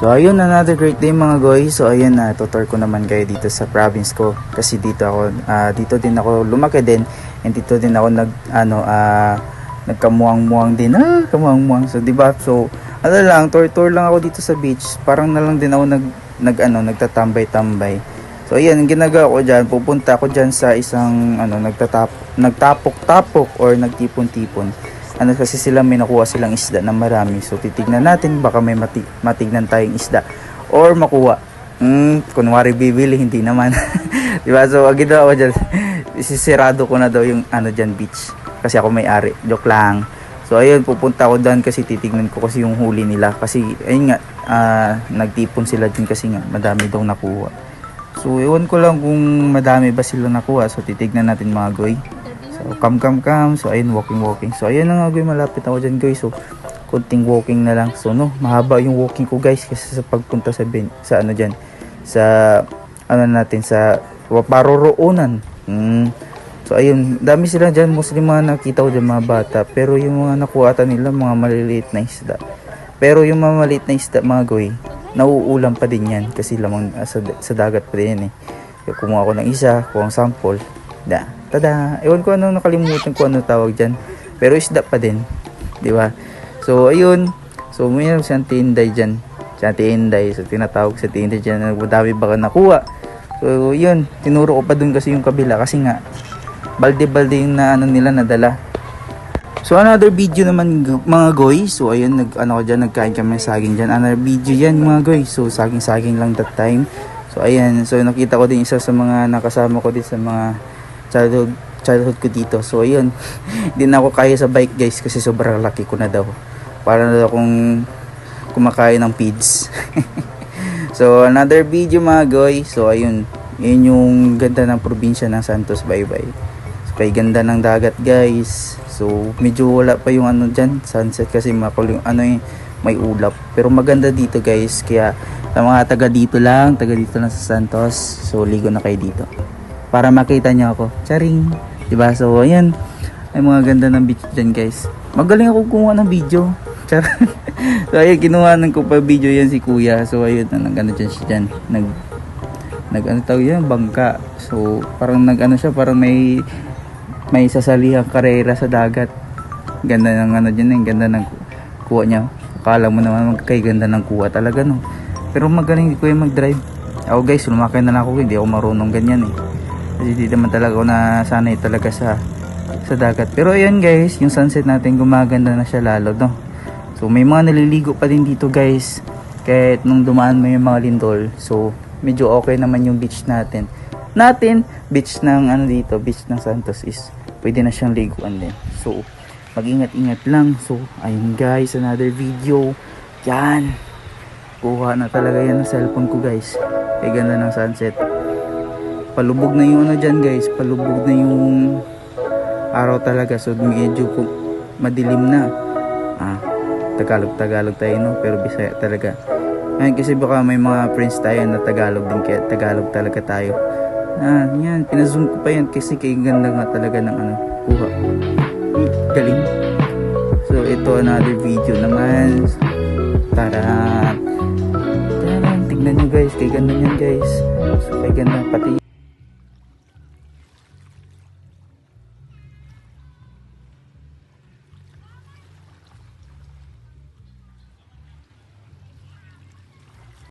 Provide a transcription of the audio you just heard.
So ayun, another great day mga guys. So ayun, tutor ko naman kayo dito sa province ko kasi dito din ako lumaki din, and dito din ako nagkamuang-muang din. Kamuang-muang. So 'di ba? So ano lang, tour lang ako dito sa beach. Parang na lang din ako nagtatambay-tambay. So ayan, ang ginagawa ko diyan, pupunta ako diyan sa isang nagtapok-tapok or nagtipon-tipon. Kasi sila may nakuha silang isda na marami. So titignan natin, baka may matignan tayong isda or makuha. Kunwari bibili, hindi naman. Diba? So ang ginawa ko dyan, isisirado ko na daw yung dyan beach, kasi ako may-ari. Joke lang. So ayun, pupunta ako doon kasi titignan ko kasi yung huli nila. Kasi ayun nga, nagtipon sila din kasi nga madami daw nakuha. So ewan ko lang kung madami ba sila nakuha. So titignan natin mga goy. So come. So ayun, walking. So ayun na nga guys, malapit ako dyan guys. So kunting walking na lang. So mahaba yung walking ko guys kasi sa pagpunta sa paroroonan. So ayun, dami sila dyan, mostly mga nakita ko dyan mga bata. Pero yung mga nakuha nila, mga maliliit na isda. Pero yung mga maliliit na isda mga goy, nauulam pa din yan kasi lamang sa dagat pa din yan eh. Kumuha ko ng isa, kuha ng sample. Tada! Ewan ko nakalimutan ko tawag dyan. Pero isda pa din. Diba? So, ayun. So, mayroon siyang tinday dyan. So, tinatawag sa tinday dyan. Madami baka nakuha. So, yun. Tinuro ko pa dun kasi yung kabila. Kasi nga, balde-balde yung nila nadala. So, another video naman mga goy. So, ayun. Nagkain kami ng saging dyan. Another video yan mga goy. So, saging lang that time. So, ayan. So, nakita ko din isa sa mga nakasama ko din sa mga childhood ko dito. So ayun, hindi na ako kaya sa bike guys kasi sobrang laki ko na daw. Para na daw akong kumakain ng feeds. So another video mga goy. So ayun, yun yung ganda ng probinsya ng Santos Baybay. So kay ganda ng dagat guys. So medyo wala pa yung dyan, sunset kasi makuling may ulap. Pero maganda dito guys. Kaya sa mga taga dito lang sa Santos, so ligo na kayo dito para makita niyo ako. Charing. Diba? So, ayan. Ay mga ganda ng beach dyan, guys. Magaling ako kumuha ng video. Char. So, ayan. Kinuhanan ko pa video yan si kuya. So, ayun. Dyan siya dyan. Tawag yan? Bangka. So, parang parang may sasalihang karera sa dagat. Ganda ng dyan. Ganda ng kuha niya. Akala mo naman magkaganda ng kuha talaga, no? Pero magaling ko yung mag-drive. Ako, guys. Lumakay na lang ako. Hindi ako marunong ganyan, eh. Kasi di naman talaga ako nasanay talaga sa dagat. Pero ayan guys, yung sunset natin gumaganda na siya lalo, no? So may mga naliligo pa din dito guys. Kahit nung dumaan mo yung mga lindol. So medyo okay naman yung beach natin. Beach ng dito, beach ng Santos is pwede na siyang liguan din. So mag-ingat-ingat lang. So ayun guys, another video. Yan. Kuha na talaga yan ng cellphone ko guys. Kaya ganda ng sunset. Palubog na yung dyan guys, palubog na yung araw talaga. So medyo madilim na. Tagalog tayo, no? Pero Bisaya talaga. Ayun, kasi baka may mga friends tayo na Tagalog din, kaya Tagalog talaga tayo. Yan, pinazoom ko pa yan kasi kaya ganda nga talaga ng kuha. Galing. So ito another video naman. Tara. Tignan nyo guys, kaya ganda yan guys. So kaya ganda pati